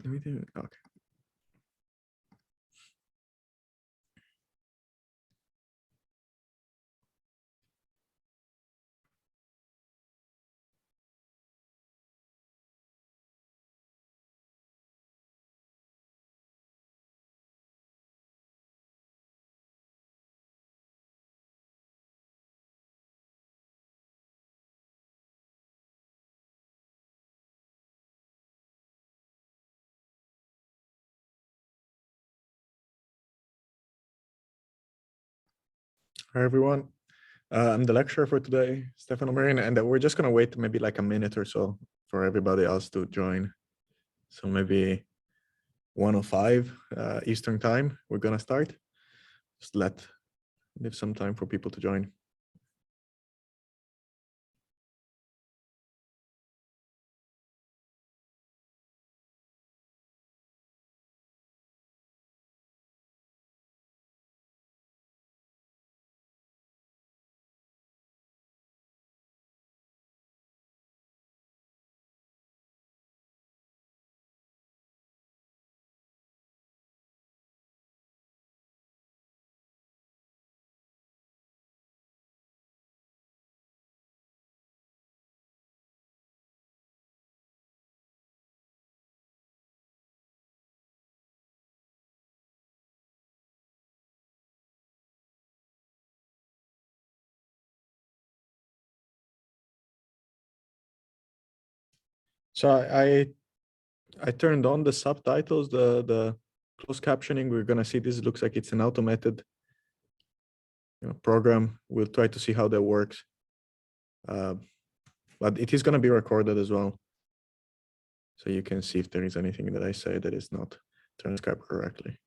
let me do, okay. Hi, everyone. I'm the lecturer for today, Stefano Marin, and we're just going to wait maybe like a minute or so for everybody else to join. So maybe 1:05 Eastern time, we're going to start. Just leave some time for people to join. So I turned on the subtitles, the closed captioning. We're going to see this looks like it's an automated program. We'll try to see how that works. But it is going to be recorded as well. So you can see if there is anything that I say that is not transcribed correctly.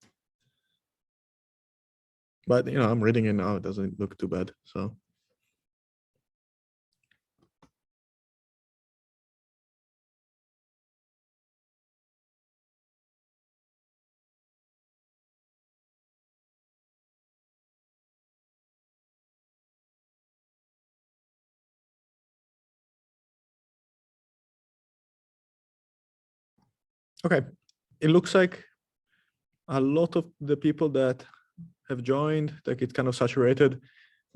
But I'm reading it now. It doesn't look too bad. So okay, it looks like a lot of the people that have joined, like it's kind of saturated.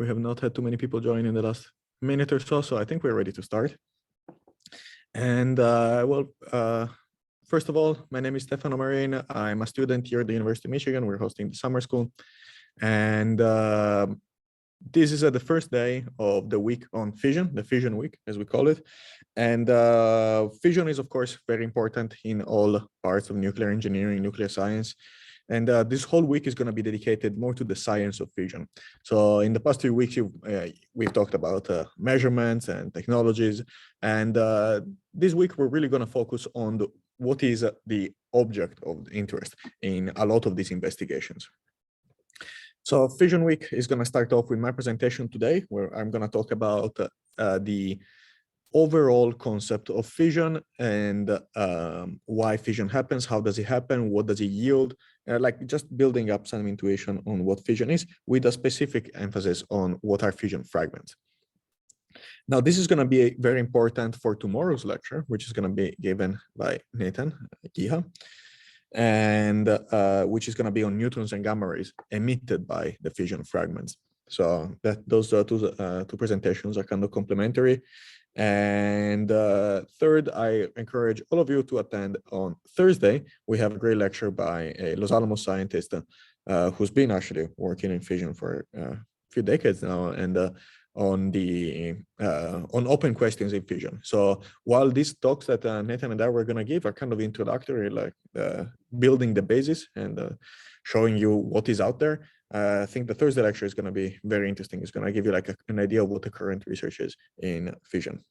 We have not had too many people join in the last minute or so. So I think we're ready to start. And first of all, my name is Stefano Marin. I'm a student here at the University of Michigan. We're hosting the summer school. And this is the first day of the week on fission, the fission week, as we call it. And fission is, of course, very important in all parts of nuclear engineering, nuclear science. And this whole week is going to be dedicated more to the science of fission. So in the past 2 weeks, we've talked about measurements and technologies. And this week, we're really going to focus on what is the object of interest in a lot of these investigations. So Fission Week is going to start off with my presentation today, where I'm going to talk about the overall concept of fission and why fission happens, how does it happen, what does it yield, like just building up some intuition on what fission is with a specific emphasis on what are fission fragments. Now, this is going to be very important for tomorrow's lecture, which is going to be given by Nathan Kiha, and which is going to be on neutrons and gamma rays emitted by the fission fragments. So those two presentations are kind of complementary. And third, I encourage all of you to attend on Thursday. We have a great lecture by a Los Alamos scientist who's been actually working in fission for a few decades now, and on open questions in fission. So while these talks that Nathan and I were going to give are kind of introductory, like building the basis and showing you what is out there, I think the Thursday lecture is going to be very interesting. It's going to give you like an idea of what the current research is in fission.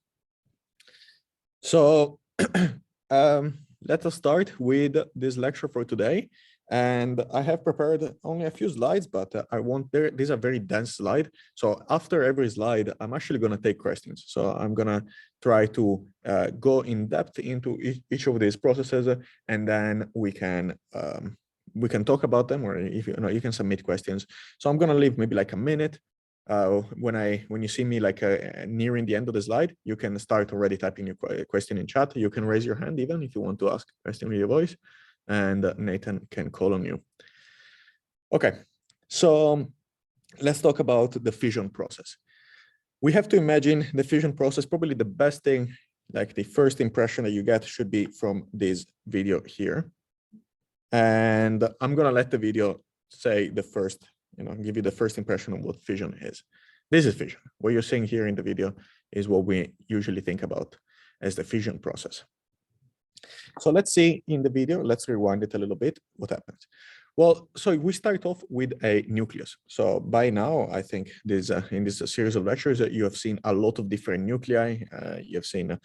So let us start with this lecture for today. And I have prepared only a few slides, but these are very dense slides. So after every slide, I'm actually going to take questions. So I'm going to try to go in depth into each of these processes, and then we can talk about them, or if you can submit questions. So I'm going to leave maybe like a minute when you see me like nearing the end of the slide, you can start already typing your question in chat. You can raise your hand even if you want to ask a question with your voice, and Nathan can call on you. Okay, so let's talk about the fission process. We have to imagine the fission process. Probably the best thing, like the first impression that you get, should be from this video here. And I'm gonna let the video say the first, give you the first impression of what fission is. This is fission. What you're seeing here in the video is what we usually think about as the fission process. So let's see in the video, let's rewind it a little bit, what happens. Well, so we start off with a nucleus. So by now, I think in this series of lectures, you have seen a lot of different nuclei. You have seen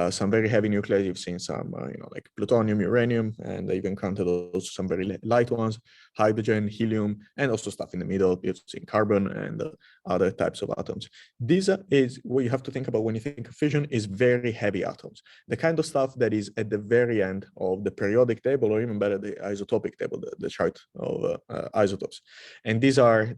some very heavy nuclei. You've seen some, like plutonium, uranium, and you've encountered also some very light ones, hydrogen, helium, and also stuff in the middle. You've seen carbon and other types of atoms. This is what you have to think about when you think of fission, is very heavy atoms. The kind of stuff that is at the very end of the periodic table, or even better, the isotopic table, the chart of isotopes. And these are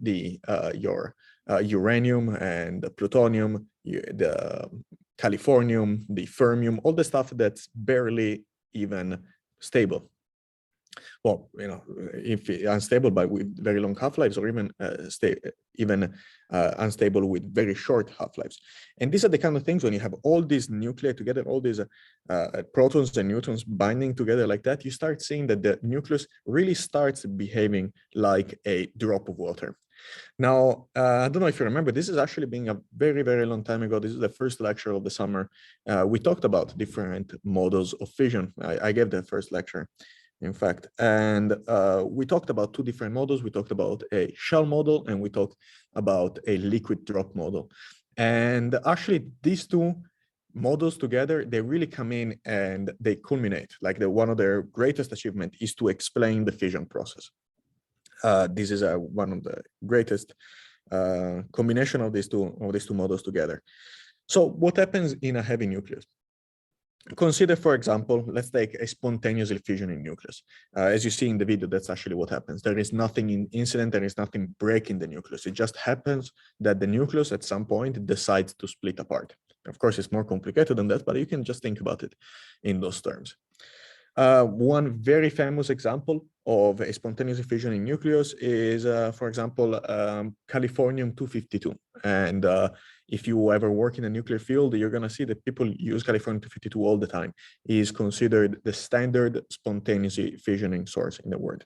your uranium and the plutonium, the californium, the fermium, all the stuff that's barely even stable. Well, if unstable but with very long half-lives, or even unstable with very short half-lives. And these are the kind of things when you have all these nuclei together, all these protons and neutrons binding together like that, you start seeing that the nucleus really starts behaving like a drop of water. Now, I don't know if you remember, this is actually being a very, very long time ago. This is the first lecture of the summer. We talked about different models of fission. I gave the first lecture, in fact, and we talked about two different models. We talked about a shell model, and we talked about a liquid drop model. And actually, these two models together, they really come in and they culminate. Like one of their greatest achievements is to explain the fission process. This is one of the greatest combination of these two models together. So what happens in a heavy nucleus? Consider, for example, let's take a spontaneously fissioning nucleus. As you see in the video, that's actually what happens. There is nothing incident, there is nothing breaking the nucleus. It just happens that the nucleus at some point decides to split apart. Of course, it's more complicated than that, but you can just think about it in those terms. One very famous example of a spontaneously fissioning nucleus is, for example, californium-252. And if you ever work in a nuclear field, you're going to see that people use californium-252 all the time. It is considered the standard spontaneously fissioning source in the world.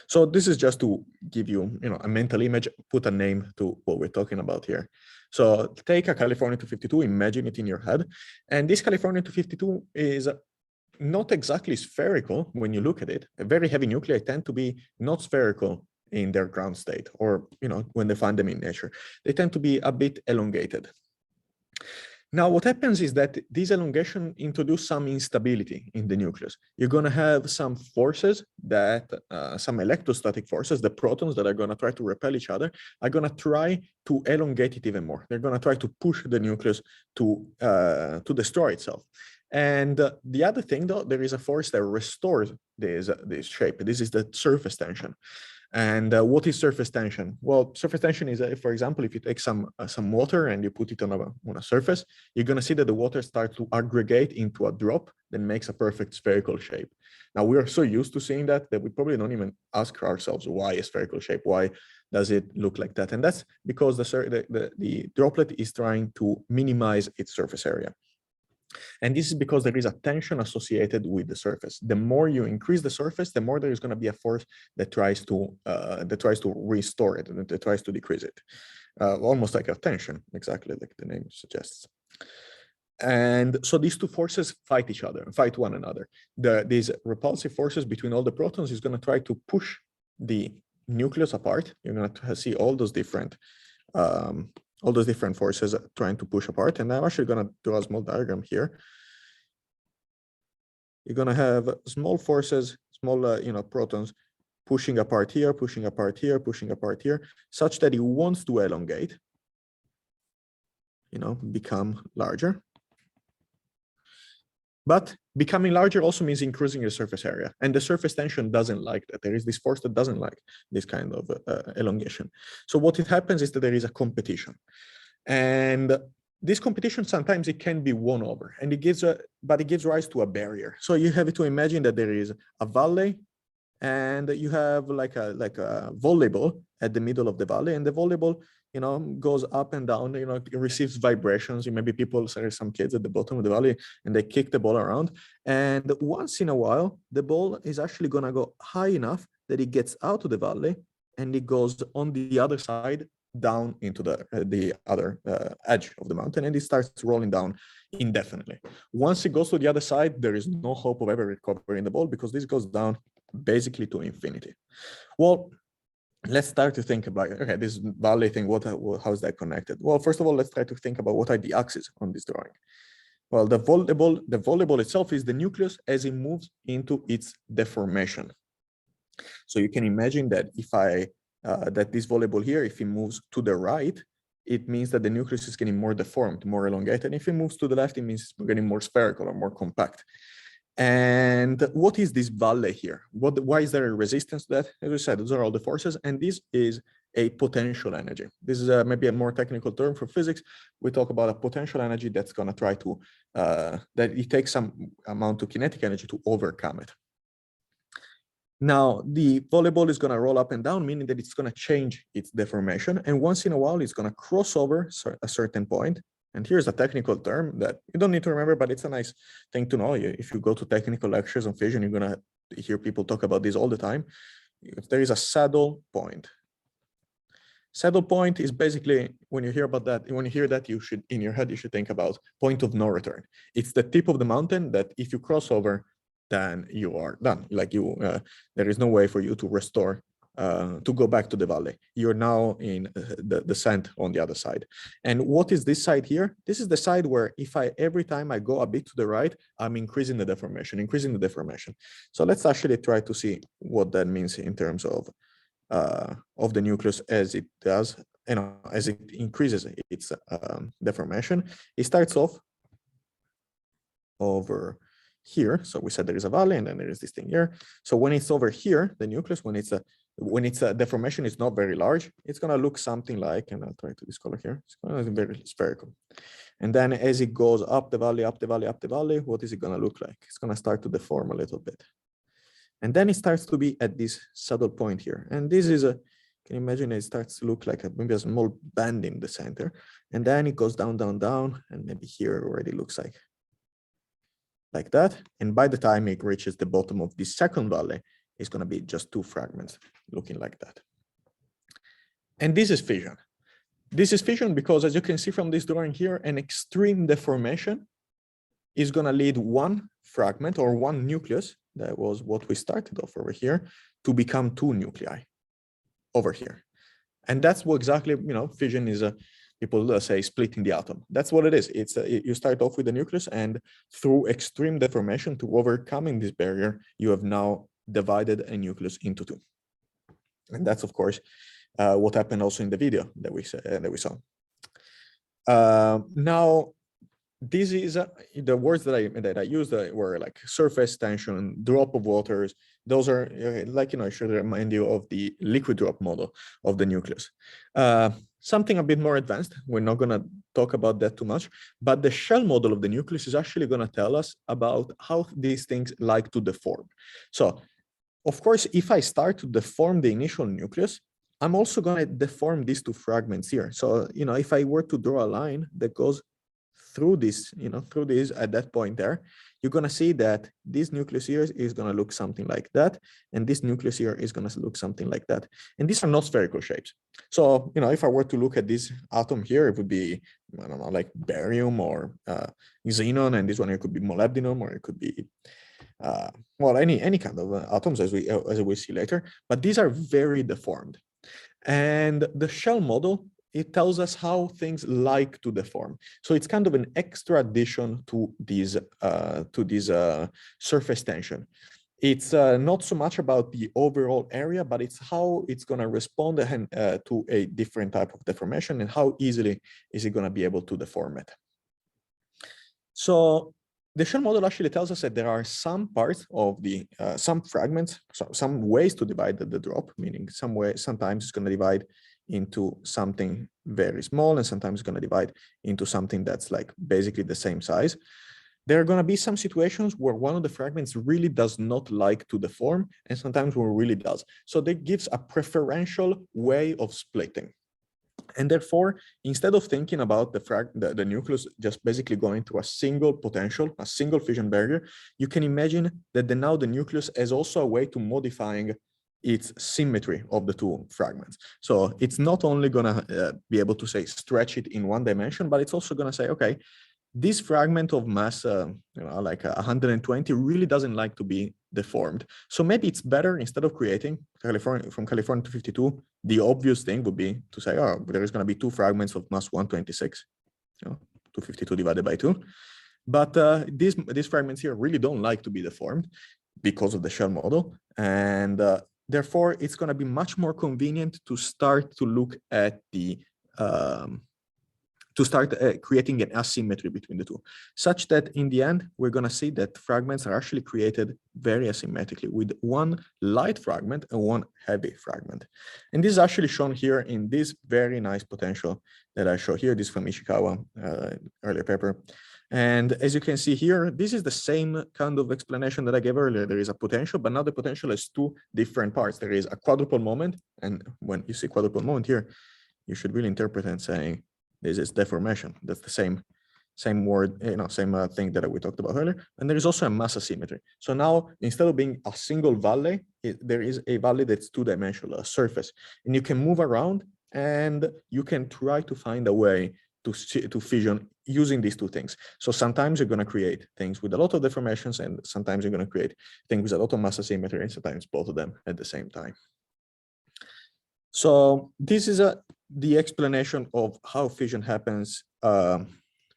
So this is just to give you, a mental image, put a name to what we're talking about here. So take a californium-252, imagine it in your head. And this californium-252 is not exactly spherical when you look at it. Very heavy nuclei tend to be not spherical in their ground state, or when they find them in nature. They tend to be a bit elongated. Now, what happens is that this elongation introduces some instability in the nucleus. You're going to have some forces that, some electrostatic forces, the protons that are going to try to repel each other, are going to try to elongate it even more. They're going to try to push the nucleus to destroy itself. And the other thing, though, there is a force that restores this shape. This is the surface tension. And what is surface tension? Well, surface tension is, for example, if you take some water and you put it on a surface, you're going to see that the water starts to aggregate into a drop that makes a perfect spherical shape. Now, we are so used to seeing that we probably don't even ask ourselves why a spherical shape, why does it look like that? And that's because the droplet is trying to minimize its surface area. And this is because there is a tension associated with the surface. The more you increase the surface, the more there is going to be a force that tries to restore it, and that tries to decrease it. Almost like a tension, exactly like the name suggests. And so these two forces fight one another. These repulsive forces between all the protons is going to try to push the nucleus apart. You're going to see all those different forces trying to push apart. And I'm actually going to draw a small diagram here. You're going to have small forces, small, protons pushing apart here, pushing apart here, pushing apart here, such that it wants to elongate, become larger. But becoming larger also means increasing the surface area. And the surface tension doesn't like that. There is this force that doesn't like this kind of elongation. So what it happens is that there is a competition. And this competition, sometimes it can be won over, and it gives rise to a barrier. So you have to imagine that there is a valley, and you have like a volleyball at the middle of the valley, and the volleyball, goes up and down. It receives vibrations. Maybe some kids at the bottom of the valley, and they kick the ball around. And once in a while, the ball is actually gonna go high enough that it gets out of the valley, and it goes on the other side down into the other edge of the mountain, and it starts rolling down indefinitely. Once it goes to the other side, there is no hope of ever recovering the ball, because this goes down basically to infinity. Well, let's start to think about, okay, this valley thing, how is that connected? Well, first of all, let's try to think about what are the axes on this drawing. Well, the volleyball itself is the nucleus as it moves into its deformation. So you can imagine that that this volleyball here, if it moves to the right, it means that the nucleus is getting more deformed, more elongated. If it moves to the left, it means it's getting more spherical or more compact. And what is this valley here? Why is there a resistance to that? As I said, those are all the forces, and this is a potential energy. This is maybe a more technical term for physics. We talk about a potential energy that's going to try to, that it takes some amount of kinetic energy to overcome it. Now, the volleyball is going to roll up and down, meaning that it's going to change its deformation. And once in a while, it's going to cross over a certain point. And here's a technical term that you don't need to remember, but it's a nice thing to know. If you go to technical lectures on fission, you're going to hear people talk about this all the time. There is a saddle point. Saddle point is basically, when you hear that, you should, in your head, you should think about point of no return. It's the tip of the mountain that if you cross over, then you are done. Like there is no way for you to restore, to go back to the valley. You're now in the descent on the other side. And what is this side here? This is the side where every time I go a bit to the right, I'm increasing the deformation. So let's actually try to see what that means in terms of the nucleus as it does, as it increases its deformation. It starts off over here. So we said there is a valley, and then there is this thing here. So when it's over here, the nucleus, when its deformation is not very large, it's going to look something like, and I'll try to discolor here, it's going to be very spherical. And then as it goes up the valley, what is it going to look like? It's going to start to deform a little bit. And then it starts to be at this saddle point here. And this is can you imagine, it starts to look like maybe a small band in the center. And then it goes down, and maybe here already looks like that. And by the time it reaches the bottom of the second valley, it's going to be just two fragments looking like that. And this is fission. This is fission because, as you can see from this drawing here, an extreme deformation is going to lead one fragment or one nucleus, that was what we started off over here, to become two nuclei over here. And that's what exactly, fission is people say splitting the atom. That's what it is. It's you start off with the nucleus, and through extreme deformation, to overcoming this barrier, you have now divided a nucleus into two. And that's, of course, what happened also in the video that we saw. Now, this is the words that I used were like surface tension, drop of waters. Those are like, I should remind you of the liquid drop model of the nucleus. Something a bit more advanced. We're not going to talk about that too much, but the shell model of the nucleus is actually going to tell us about how these things like to deform. So, of course, if I start to deform the initial nucleus, I'm also going to deform these two fragments here. So, if I were to draw a line that goes through this, at that point there, you're going to see that this nucleus here is going to look something like that. And this nucleus here is going to look something like that. And these are not spherical shapes. So, if I were to look at this atom here, it would be, I don't know, like barium or xenon. And this one here could be molybdenum, or it could be, well, any kind of atoms, as we see later. But these are very deformed. And the shell model, it tells us how things like to deform. So it's kind of an extra addition to these surface tension. It's not so much about the overall area, but it's how it's going to respond to a different type of deformation, and how easily is it going to be able to deform it. So the shell model actually tells us that there are some parts of the some fragments, so some ways to divide the drop, meaning sometimes it's going to divide into something very small, and sometimes it's going to divide into something that's like basically the same size. There are going to be some situations where one of the fragments really does not like to deform, and sometimes where it really does. So that gives a preferential way of splitting. And therefore, instead of thinking about the nucleus just basically going to a single potential, a single fission barrier, you can imagine that now the nucleus is also a way to modifying its symmetry of the two fragments. So it's not only going to be able to say stretch it in one dimension, but it's also going to say, okay, this fragment of mass, like 120, really doesn't like to be deformed. So maybe it's better, instead of creating from California to 52, the obvious thing would be to say, oh, there is going to be two fragments of mass 126, 252 divided by 2. But these fragments here really don't like to be deformed because of the shell model. And therefore, it's going to be much more convenient to start to look at the creating an asymmetry between the two, such that in the end, we're going to see that fragments are actually created very asymmetrically, with one light fragment and one heavy fragment. And this is actually shown here in this very nice potential that I show here. This from Ishikawa, earlier paper. And as you can see here, this is the same kind of explanation that I gave earlier. There is a potential, but now the potential has two different parts. There is a quadruple moment, and when you see quadruple moment here, you should really interpret it saying, this is deformation. That's the same word, same thing that we talked about earlier. And there is also a mass asymmetry. So now, instead of being a single valley, there is a valley that's two-dimensional, a surface, and you can move around, and you can try to find a way to fission using these two things. So sometimes you're going to create things with a lot of deformations, and sometimes you're going to create things with a lot of mass asymmetry, and sometimes both of them at the same time. So this is the explanation of how fission happens,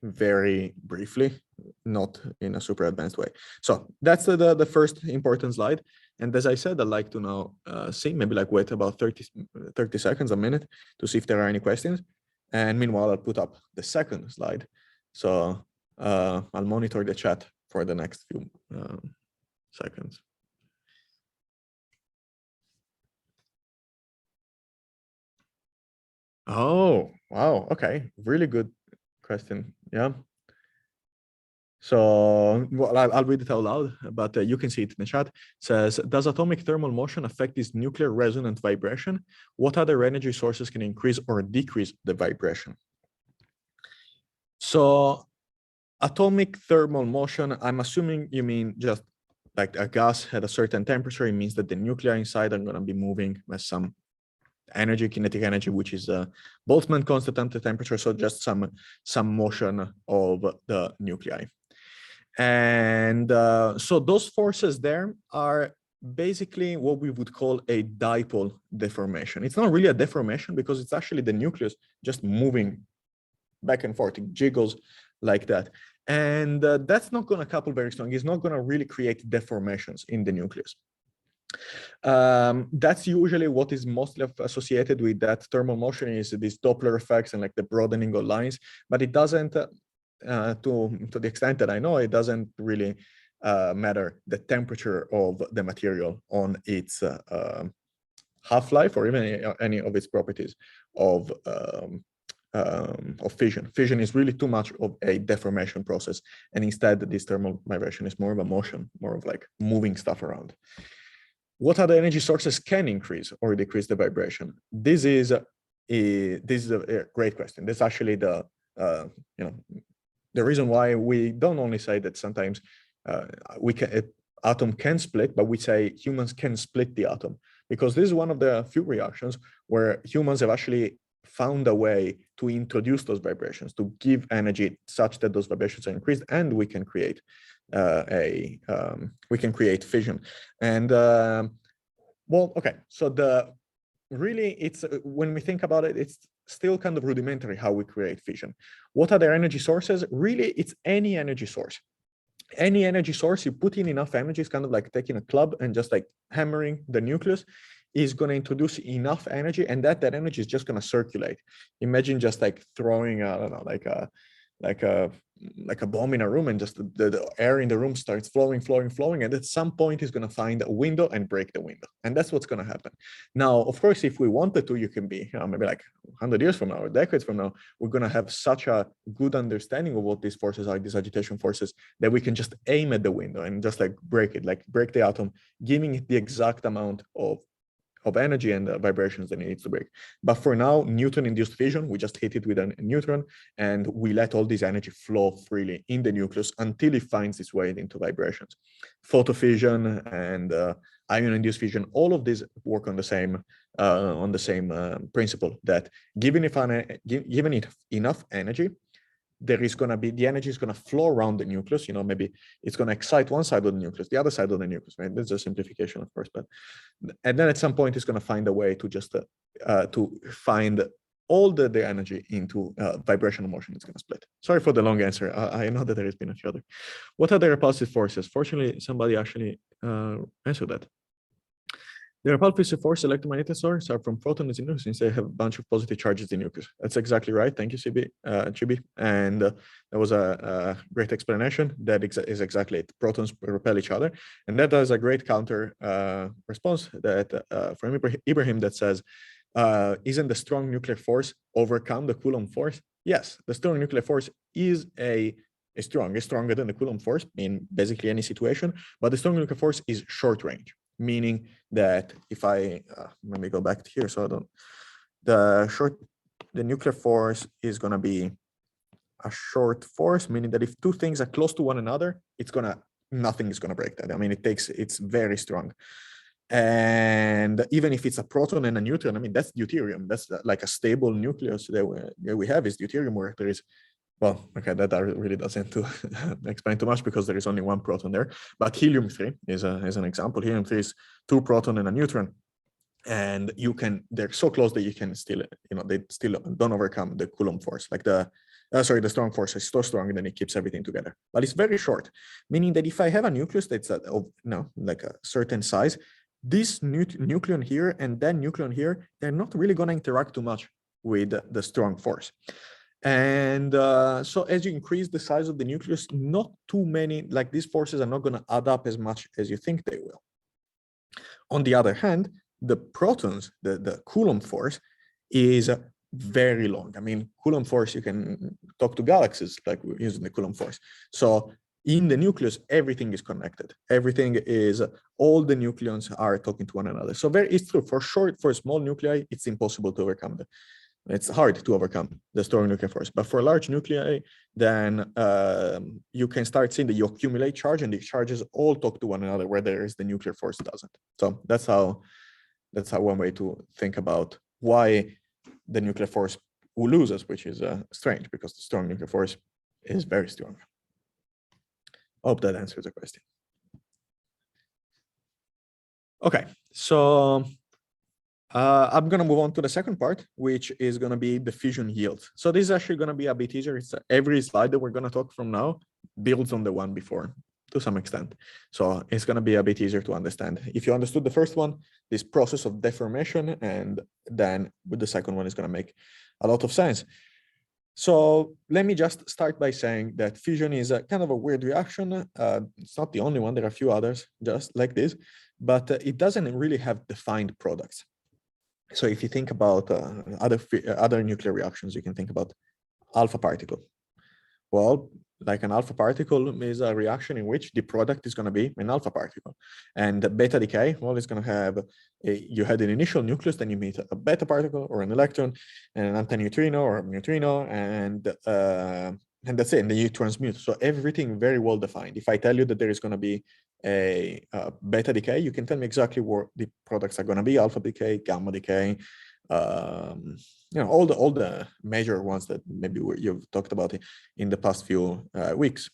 very briefly, not in a super advanced way. So that's the first important slide. And as I said, I'd like to now see, maybe like wait about 30 seconds, a minute, to see if there are any questions. And meanwhile, I'll put up the second slide. So I'll monitor the chat for the next few seconds. Oh, wow. Okay. Really good question. Yeah. So well, I'll read it out loud, but you can see it in the chat. It says, does atomic thermal motion affect this nuclear resonant vibration? What other energy sources can increase or decrease the vibration? So atomic thermal motion, I'm assuming you mean just like a gas at a certain temperature. It means that the nuclei inside are going to be moving with some energy, kinetic energy, which is a Boltzmann constant at the temperature. So just some motion of the nuclei. And so those forces there are basically what we would call a dipole deformation. It's not really a deformation because it's actually the nucleus just moving back and forth. It jiggles like that. And that's not going to couple very strong. It's not going to really create deformations in the nucleus. That's usually what is mostly associated with that thermal motion, is these Doppler effects and like the broadening of lines, but it doesn't, to the extent that I know, it doesn't really matter the temperature of the material on its half-life or even any of its properties of fission. Fission is really too much of a deformation process, and instead this thermal vibration is more of a motion, more of like moving stuff around. What other energy sources can increase or decrease the vibration? This is a great question. This is actually the reason why we don't only say that sometimes atom can split, but we say humans can split the atom, because this is one of the few reactions where humans have actually found a way to introduce those vibrations, to give energy such that those vibrations are increased, and we can create fission. And well, okay, so it's when we think about it, it's still kind of rudimentary how we create fission. What are their energy sources? Really, it's any energy source. Any energy source, you put in enough energy, it's kind of like taking a club and just like hammering the nucleus, is going to introduce enough energy, and that energy is just going to circulate. Imagine just like throwing, I don't know, like like a bomb in a room, and just the air in the room starts flowing, and at some point it's going to find a window and break the window, and that's what's going to happen. Now, of course, if we wanted to, you can be, maybe like 100 years from now or decades from now, we're going to have such a good understanding of what these forces are, these agitation forces, that we can just aim at the window and just like break it, like break the atom, giving it the exact amount of energy and vibrations that it needs to break. But for now, neutron-induced fission, we just hit it with a neutron, and we let all this energy flow freely in the nucleus until it finds its way into vibrations. Photofission and ion-induced fission, all of these work on the same principle, that given it enough energy, there is going to be, the energy is going to flow around the nucleus. Maybe it's going to excite one side of the nucleus, the other side of the nucleus, right? That's a simplification, of course, and then at some point it's going to find a way to just to find all the energy into vibrational motion. It's going to split. Sorry for the long answer. I know that there has been a few other. What are the repulsive forces? Fortunately, somebody actually answered that. The repulsive force electromagnetic sources are from protons in nucleus, since they have a bunch of positive charges in nucleus. That's exactly right. Thank you, Chibi. And that was a great explanation. That is exactly it. Protons repel each other. And that does a great counter response that from Ibrahim that says, isn't the strong nuclear force overcome the Coulomb force? Yes, the strong nuclear force is stronger than the Coulomb force in basically any situation, but the strong nuclear force is short range. Meaning that if I, let me go back here so I don't, the nuclear force is going to be a short force, meaning that if two things are close to one another, nothing is going to break that. I mean, it's very strong. And even if it's a proton and a neutron, I mean, that's deuterium. That's like a stable nucleus that we have is deuterium, where there is, well, okay, that really doesn't to explain too much because there is only one proton there. But helium-3 is an example. Helium-3 is two proton and a neutron, and they're so close that you can still, they still don't overcome the Coulomb force. Like the strong force is so strong, and then it keeps everything together. But it's very short, meaning that if I have a nucleus that's like a certain size, this nucleon here and that nucleon here, they're not really going to interact too much with the strong force. And so as you increase the size of the nucleus, not too many, like these forces are not going to add up as much as you think they will. On the other hand, the protons, the Coulomb force is very long. I mean, Coulomb force, you can talk to galaxies like we're using the Coulomb force. So in the nucleus, everything is connected. All the nucleons are talking to one another. So it's true, for small nuclei, it's impossible to overcome that. It's hard to overcome the strong nuclear force. But for large nuclei, then you can start seeing that you accumulate charge, and the charges all talk to one another, where there is the nuclear force doesn't. So that's how one way to think about why the nuclear force loses, which is strange, because the strong nuclear force is very strong. Hope that answers the question. Okay, so I'm going to move on to the second part, which is going to be the fission yield. So this is actually going to be a bit easier. It's every slide that we're going to talk from now builds on the one before to some extent. So it's going to be a bit easier to understand. If you understood the first one, this process of deformation, and then with the second one is going to make a lot of sense. So let me just start by saying that fission is a kind of a weird reaction. It's not the only one. There are a few others just like this, but it doesn't really have defined products. So if you think about other nuclear reactions, you can think about alpha particle. Well, like an alpha particle is a reaction in which the product is going to be an alpha particle. And beta decay, well, it's going to have you had an initial nucleus, then you meet a beta particle or an electron and an antineutrino or a neutrino, and that's it. And then you transmute. So everything very well defined. If I tell you that there is going to be a beta decay, you can tell me exactly what the products are going to be: alpha decay, gamma decay, all the major ones that maybe you've talked about in the past few weeks.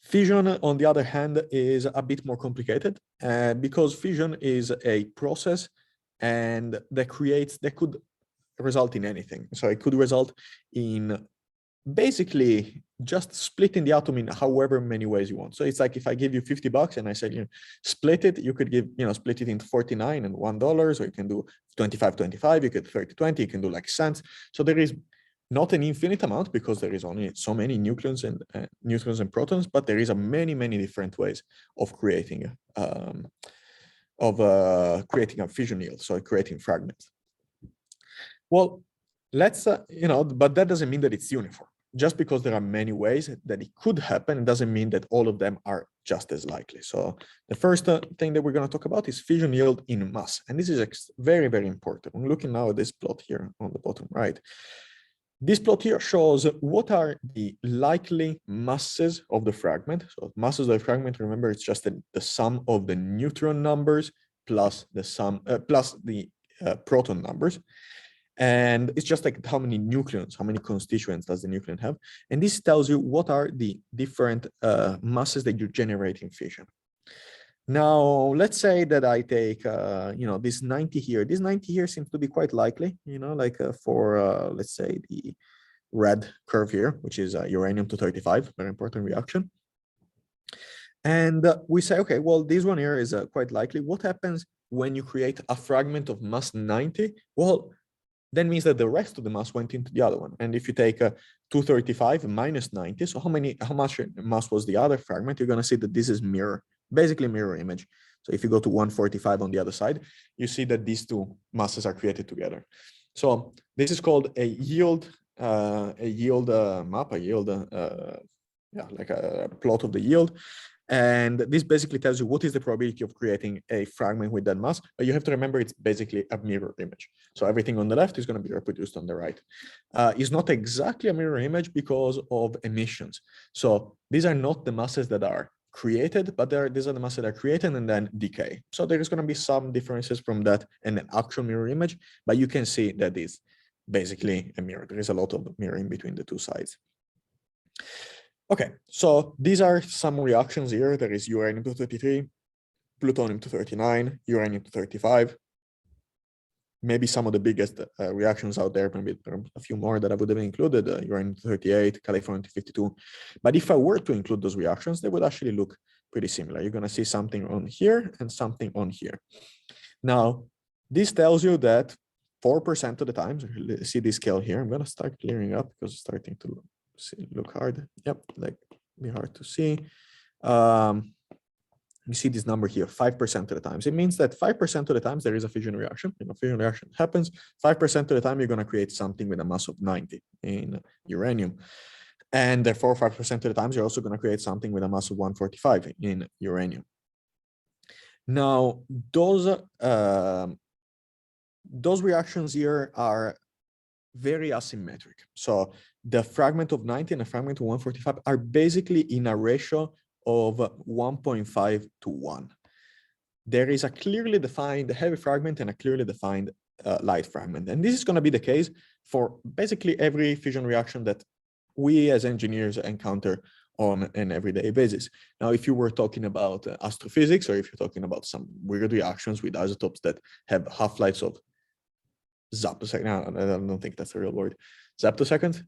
Fission, on the other hand, is a bit more complicated because fission is a process, and that could result in anything. So it could result in basically just splitting the atom in however many ways you want. So it's like if I give you $50 and I said, split it, you could split it into 49 and $1, or you can do 25-25, you could 30-20, you can do like cents. So there is Not an infinite amount because there is only so many nucleons and neutrons and protons, but there is a many different ways of creating a fission yield, so creating fragments. Well, let's but that doesn't mean that it's uniform. Just because there are many ways that it could happen, it doesn't mean that all of them are just as likely. So the first thing that we're going to talk about is fission yield in mass, and this is very important. I'm looking now at this plot here on the bottom right. This plot here shows what are the likely masses of the fragment. So masses of the fragment, remember, it's just the sum of the neutron numbers plus the sum plus the proton numbers. And it's just like how many nucleons, how many constituents does the nucleon have? And this tells you what are the different masses that you generate in fission. Now, let's say that I take, this 90 here. This 90 here seems to be quite likely, for, let's say, the red curve here, which is uranium-235, very important reaction. And we say, okay, well, this one here is quite likely. What happens when you create a fragment of mass 90? Well, that means that the rest of the mass went into the other one. And if you take 235 minus 90, so how much mass was the other fragment? You're going to see that this is basically mirror image. So if you go to 145 on the other side, you see that these two masses are created together. So this is called a yield map, like a plot of the yield. And this basically tells you what is the probability of creating a fragment with that mass. But you have to remember it's basically a mirror image. So everything on the left is going to be reproduced on the right. It's not exactly a mirror image because of emissions. So these are not the masses that are created, but these are the masses that are created and then decay. So there is going to be some differences from that and an actual mirror image, but you can see that it's basically a mirror. There is a lot of mirroring between the two sides. Okay, so these are some reactions here. There is uranium-233, plutonium-239, uranium-235. Maybe some of the biggest reactions out there, maybe a few more that I would have included, uranium-238, californium-252. But if I were to include those reactions, they would actually look pretty similar. You're going to see something on here and something on here. Now, this tells you that 4% of the time, so see this scale here. I'm going to start clearing up because it's starting to look hard. Yep, like be hard to see. You see this number here, 5% of the times. It means that 5% of the times there is a fission reaction. Fission reaction happens. 5% of the time you're going to create something with a mass of 90 in uranium. And therefore, 5% of the times you're also going to create something with a mass of 145 in uranium. Now, those reactions here are very asymmetric. So the fragment of 90 and the fragment of 145 are basically in a ratio of 1.5 to 1. There is a clearly defined heavy fragment and a clearly defined light fragment. And this is going to be the case for basically every fission reaction that we as engineers encounter on an everyday basis. Now, if you were talking about astrophysics, or if you're talking about some weird reactions with isotopes that have half-lives of zeptosecond, I don't think that's a real word, zeptosecond,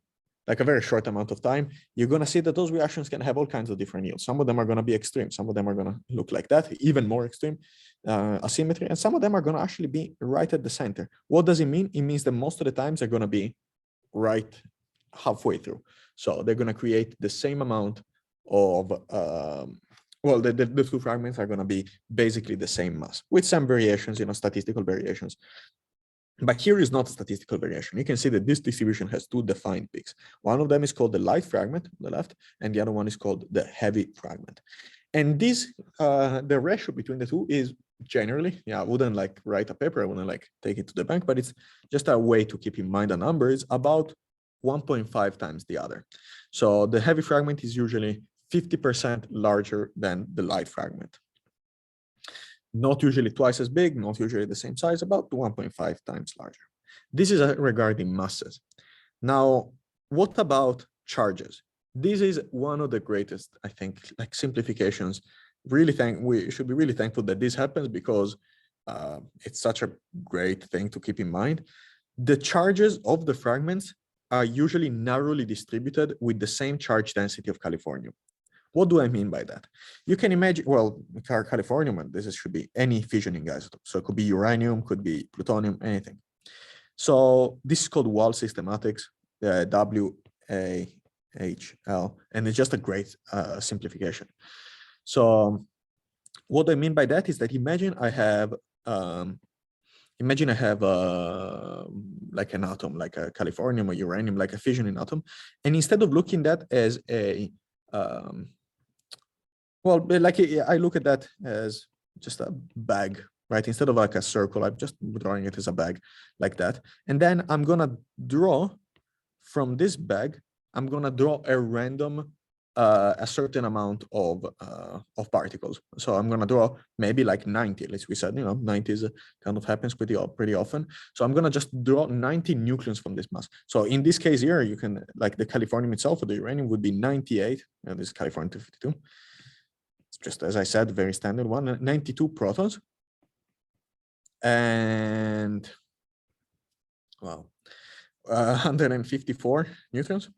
like a very short amount of time, you're going to see that those reactions can have all kinds of different yields. Some of them are going to be extreme. Some of them are going to look like that, even more extreme asymmetry. And some of them are going to actually be right at the center. What does it mean? It means that most of the times they're going to be right halfway through. So they're going to create the same amount of, the two fragments are going to be basically the same mass with some variations, statistical variations. But here is not a statistical variation. You can see that this distribution has two defined peaks. One of them is called the light fragment on the left, and the other one is called the heavy fragment. And this, the ratio between the two is generally, I wouldn't like write a paper, I wouldn't like take it to the bank, but it's just a way to keep in mind the number is about 1.5 times the other. So the heavy fragment is usually 50% larger than the light fragment. Not usually twice as big, not usually the same size, about 1.5 times larger. This is regarding masses. Now, what about charges? This is one of the greatest, I think, like simplifications. We should be really thankful that this happens because it's such a great thing to keep in mind. The charges of the fragments are usually narrowly distributed with the same charge density of californium. What do I mean by that? You can imagine, well, californium, and this should be any fissioning isotope. So it could be uranium, could be plutonium, anything. So this is called wall systematics. WAHL, and it's just a great simplification. So what I mean by that is that imagine I have like an atom, like a californium or uranium, like a fissioning atom, and instead of looking at that as a well, like I look at that as just a bag, right? Instead of like a circle, I'm just drawing it as a bag like that. And then I'm gonna draw from this bag, I'm gonna draw a random, a certain amount of particles. So I'm gonna draw maybe like 90, as we said, 90 is kind of happens pretty often. So I'm gonna just draw 90 nucleons from this mass. So in this case here, you can, like the californium itself or the uranium would be 98, this is californium 252. It's just, as I said, very standard one, 92 protons. And wow, 154 neutrons.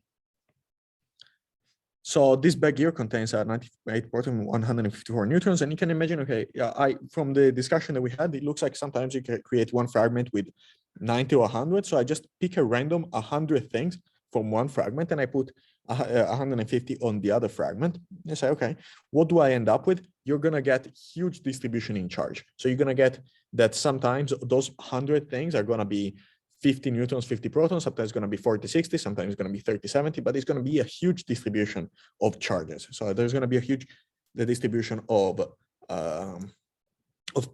So this bag here contains 98 proton, 154 neutrons, and you can imagine, okay, from the discussion that we had, it looks like sometimes you can create one fragment with 90 or 100. So I just pick a random 100 things from one fragment, and I put 150 on the other fragment. You say, okay, what do I end up with? You're gonna get huge distribution in charge. So you're gonna get that sometimes those 100 things are gonna be 50 neutrons, 50 protons, sometimes it's going to be 40, 60, sometimes it's going to be 30, 70, but it's going to be a huge distribution of charges. So there's going to be a huge distribution of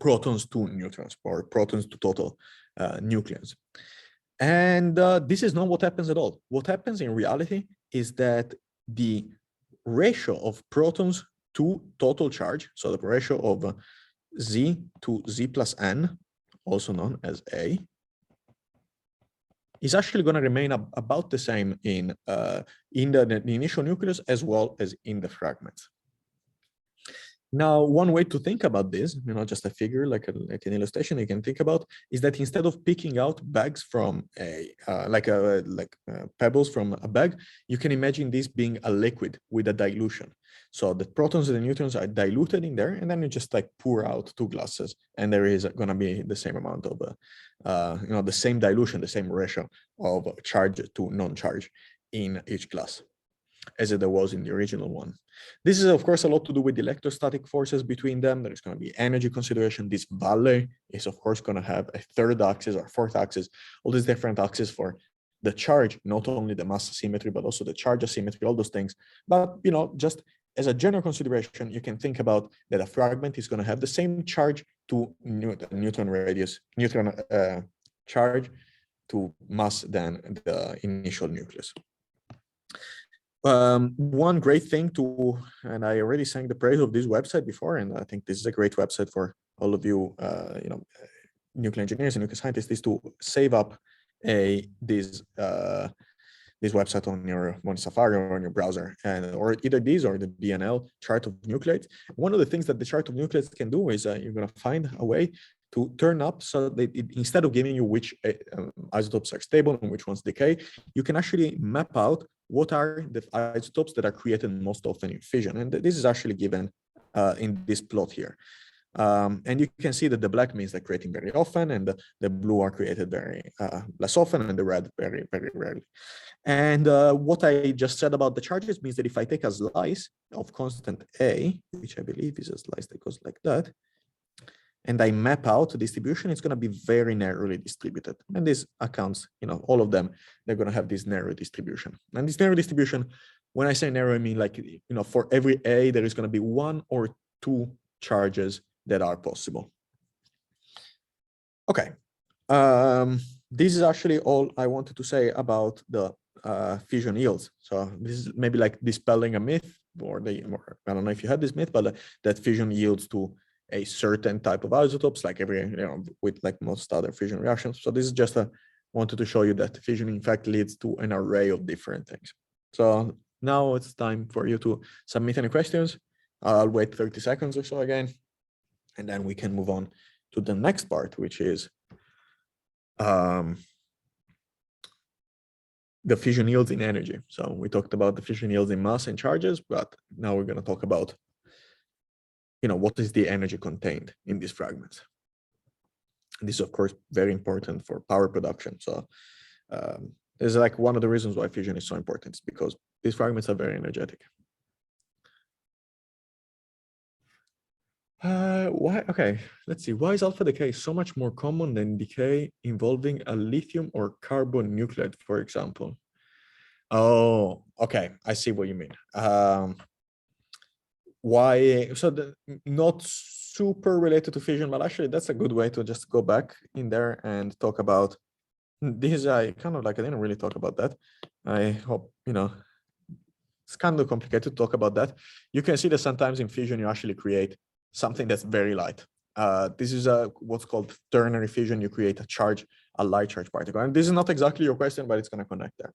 protons to neutrons, or protons to total nucleons. And this is not what happens at all. What happens in reality is that the ratio of protons to total charge, so the ratio of Z to Z plus N, also known as A, is actually going to remain about the same in the initial nucleus as well as in the fragments. Now, one way to think about this, just a figure, like an illustration you can think about, is that instead of picking out bags from pebbles from a bag, you can imagine this being a liquid with a dilution. So the protons and the neutrons are diluted in there, and then you just like pour out 2 glasses, and there is going to be the same amount of, the same dilution, the same ratio of charge to non-charge in each glass as there was in the original one. This is, of course, a lot to do with the electrostatic forces between them. There is going to be energy consideration. This valley is, of course, going to have a 3rd axis or 4th axis, all these different axes for the charge, not only the mass symmetry, but also the charge asymmetry, all those things. But, just as a general consideration, you can think about that a fragment is going to have the same charge to neutron radius, neutron charge to mass than the initial nucleus. One great thing and I already sang the praise of this website before, and I think this is a great website for all of you, nuclear engineers and nuclear scientists, is to save up this website on your Safari or on your browser, or either these or the BNL chart of nucleates. One of the things that the chart of nucleates can do is you're going to find a way to turn up so that instead of giving you which isotopes are stable and which ones decay, you can actually map out what are the isotopes that are created most often in fission. And this is actually given in this plot here. And you can see that the black means they're creating very often, and the blue are created very less often, and the red very, very rarely. And what I just said about the charges means that if I take a slice of constant A, which I believe is a slice that goes like that, and I map out the distribution, it's going to be very narrowly distributed. And this accounts, all of them, they're going to have this narrow distribution. And this narrow distribution, when I say narrow, I mean like, for every A, there is going to be 1 or 2 charges that are possible. Okay. This is actually all I wanted to say about the fission yields. So this is maybe like dispelling a myth, or I don't know if you had this myth, but that fission yields to a certain type of isotopes, like with like most other fission reactions. So this is just wanted to show you that fission in fact leads to an array of different things. So now it's time for you to submit any questions. I'll wait 30 seconds or so again, and then we can move on to the next part, which is the fission yields in energy. So we talked about the fission yields in mass and charges, but now we're going to talk about what is the energy contained in these fragments. And this is, of course, very important for power production. So This is like one of the reasons why fission is so important. It's because these fragments are very energetic. Why? Okay, let's see. Why is alpha decay so much more common than decay involving a lithium or carbon nuclide, for example? Oh, okay. I see what you mean. Why? So not super related to fission, but actually that's a good way to just go back in there and talk about this. I kind of like, I didn't really talk about that. I hope, it's kind of complicated to talk about that. You can see that sometimes in fission, you actually create something that's very light. This is what's called ternary fission. You create a light charge particle. And this is not exactly your question, but it's going to connect there.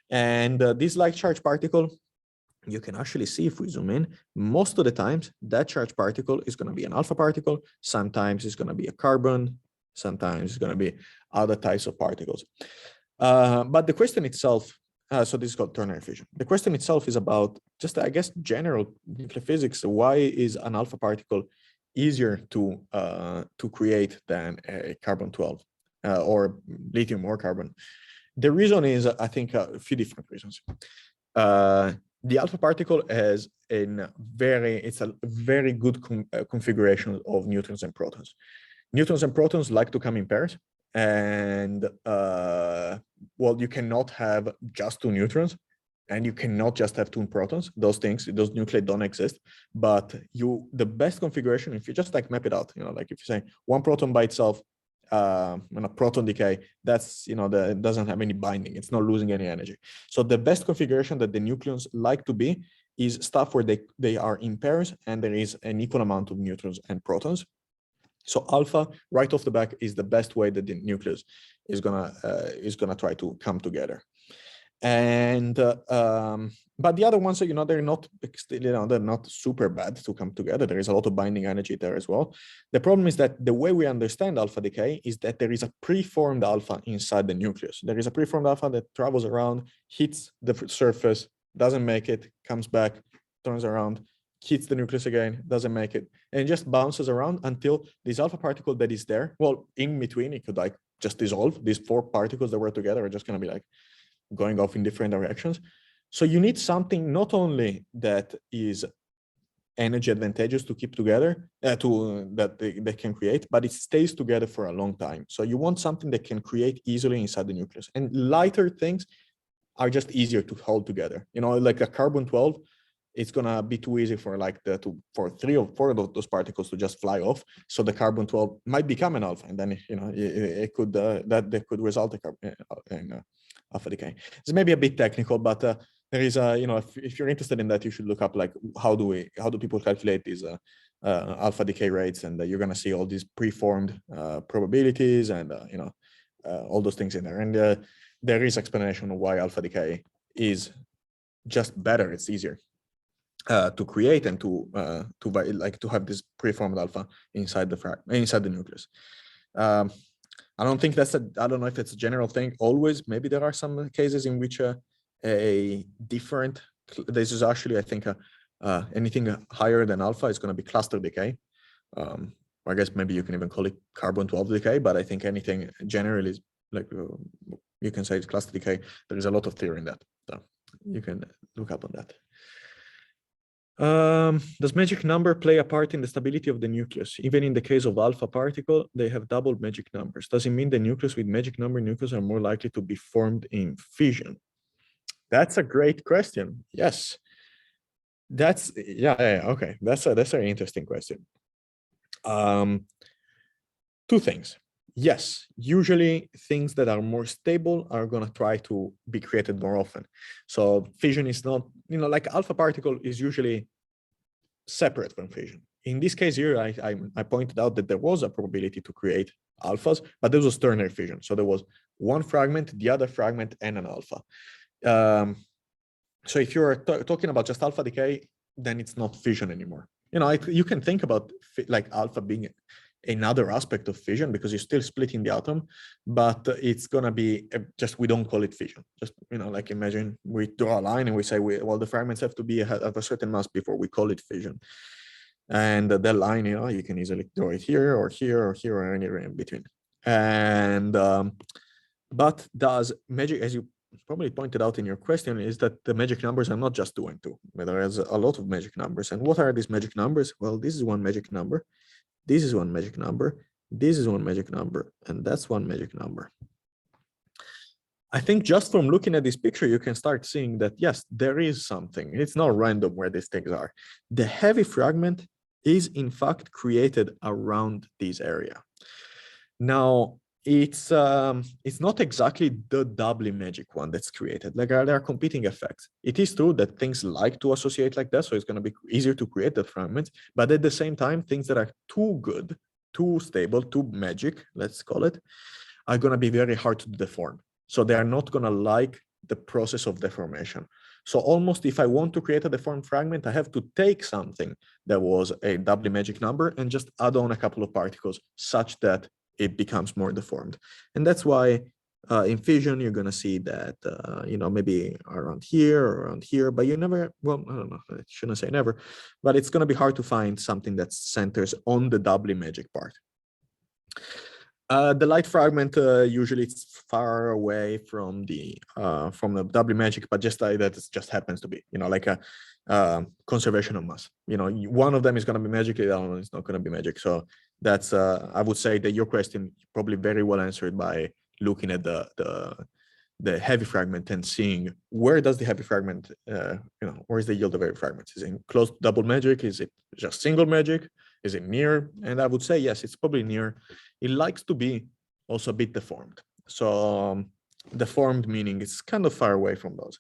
And this light charge particle, you can actually see if we zoom in, most of the times that charge particle is going to be an alpha particle. Sometimes it's going to be a carbon. Sometimes it's going to be other types of particles. But the question itself, so this is called ternary fission. The question itself is about just, I guess, general nuclear physics. Why is an alpha particle easier to create than a carbon-12 or lithium or carbon? The reason is, I think, a few different reasons. The alpha particle has it's a very good configuration of neutrons and protons. Neutrons and protons like to come in pairs, and well, you cannot have just two neutrons, and you cannot just have two protons. Those nuclei don't exist. But the best configuration, if you just like map it out, like if you say one proton by itself, when a proton decay, that's that doesn't have any binding, it's not losing any energy. So the best configuration that the nucleons like to be is stuff where they are in pairs and there is an equal amount of neutrons and protons. So alpha right off the back is the best way that the nucleus is gonna try to come together. And but the other ones, they're not, they're not super bad to come together. There is a lot of binding energy there as well. The problem is that the way we understand alpha decay is that there is a preformed alpha inside the nucleus. There is a preformed alpha that travels around, hits the surface, doesn't make it, comes back, turns around, hits the nucleus again, doesn't make it, and it just bounces around until this alpha particle that is there, well, in between, it could like just dissolve. These four particles that were together are just going to be like going off in different directions. So you need something not only that is energy advantageous to keep together, that they can create, but it stays together for a long time. So you want something that can create easily inside the nucleus. And lighter things are just easier to hold together. Like a carbon-12, it's gonna be too easy for like for 3 or 4 of those particles to just fly off. So the carbon-12 might become an alpha, and then it could that could result in alpha decay. It's maybe a bit technical, but there is if you're interested in that, you should look up like how do people calculate these alpha decay rates, and you're gonna see all these preformed probabilities and all those things in there. And there is explanation of why alpha decay is just better. It's easier to create and to have this preformed alpha inside the nucleus. I don't think I don't know if it's a general thing always. Maybe there are some cases in which this is actually, I think, anything higher than alpha is going to be cluster decay. I guess maybe you can even call it carbon-12 decay, but I think anything generally is like you can say it's cluster decay. There is a lot of theory in that, so you can look up on that. Does magic number play a part in the stability of the nucleus? Even in the case of alpha particle, they have double magic numbers. Does it mean the nucleus with magic number nucleus are more likely to be formed in fission? That's a great question. Yes. That's okay. That's a very interesting question. Two things. Yes, usually things that are more stable are going to try to be created more often. So fission is not, like alpha particle is usually separate from fission. In this case here, I pointed out that there was a probability to create alphas, but this was ternary fission. So there was one fragment, the other fragment, and an alpha. So if you're talking about just alpha decay, then it's not fission anymore. You can think about like alpha being another aspect of fission because you're still splitting the atom, but it's gonna be just, we don't call it fission. Just like imagine we draw a line and we say, well, the fragments have to be of a certain mass before we call it fission. And that line, you can easily draw it here or here or here or anywhere in between. And but does magic, as you probably pointed out in your question is that the magic numbers are not just 2 and 2, but there is a lot of magic numbers. And what are these magic numbers? Well, this is one magic number. This is one magic number. This is one magic number. And that's one magic number. I think just from looking at this picture, you can start seeing that, yes, there is something. It's not random where these things are. The heavy fragment is in fact created around this area. Now, it's not exactly the doubly magic one that's created. Like there are competing effects. It is true that things like to associate like that, so it's going to be easier to create the fragments. But at the same time, things that are too good, too stable, too magic, let's call it, are going to be very hard to deform. So they are not going to like the process of deformation. So almost if I want to create a deformed fragment, I have to take something that was a doubly magic number and just add on a couple of particles such that it becomes more deformed. And that's why in fission, you're going to see that, maybe around here, but you never, well, I don't know, I shouldn't say never, but it's going to be hard to find something that centers on the doubly magic part. The light fragment, usually it's far away from the doubly magic, but just that it just happens to be, like a conservation of mass. One of them is going to be magic, the other one is not going to be magic. So that's, I would say that your question probably very well answered by looking at the heavy fragment and seeing where does the heavy fragment, where is the yield of heavy fragments? Is it close to double magic? Is it just single magic? Is it near? And I would say, yes, it's probably near. It likes to be also a bit deformed. So deformed meaning it's kind of far away from those.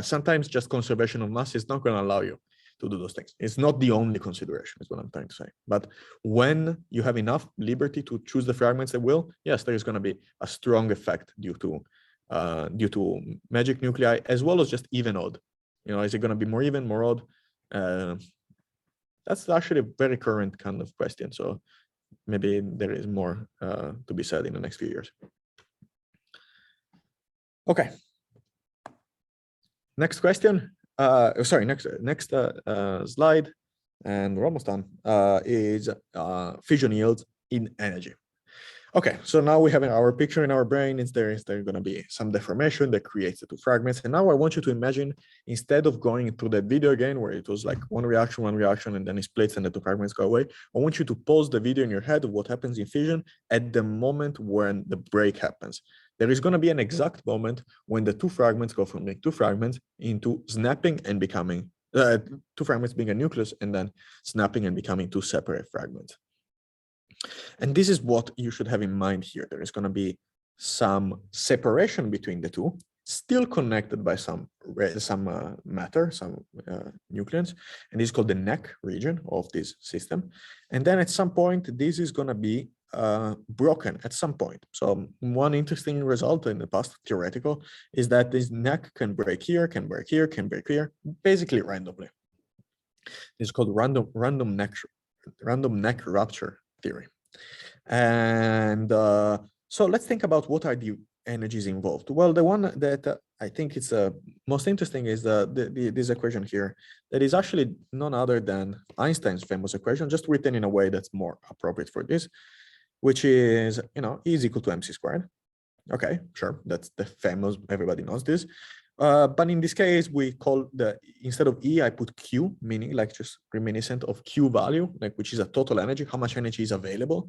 Sometimes just conservation of mass is not going to allow you to do those things. It's not the only consideration, is what I'm trying to say. But when you have enough liberty to choose the fragments that will, yes, there is going to be a strong effect due to magic nuclei, as well as just even odd. Is it going to be more even, more odd? That's actually a very current kind of question. So maybe there is more to be said in the next few years. Okay. Next question. Next slide, and we're almost done. Is fission yields in energy. Okay, so now we have our picture in our brain. Is there going to be some deformation that creates the two fragments? And now I want you to imagine, instead of going through that video again, where it was like one reaction, and then it splits and the two fragments go away, I want you to pause the video in your head of what happens in fission at the moment when the break happens. There is going to be an exact moment when the two fragments go from being two fragments into snapping and becoming, two fragments being a nucleus and then snapping and becoming two separate fragments. And this is what you should have in mind here. There is going to be some separation between the two, still connected by some matter, some nucleons, and this is called the neck region of this system. And then at some point, this is going to be broken at some point. So one interesting result in the past, theoretical, is that this neck can break here, can break here, can break here, basically randomly. This is called random neck rupture theory. And so let's think about what are the energies involved. Well, the one that I think it's most interesting is this equation here that is actually none other than Einstein's famous equation, just written in a way that's more appropriate for this, which is, E is equal to mc squared. Okay, sure, that's the famous, everybody knows this. But in this case, we call instead of E, I put Q, meaning like just reminiscent of Q value, like which is a total energy, how much energy is available.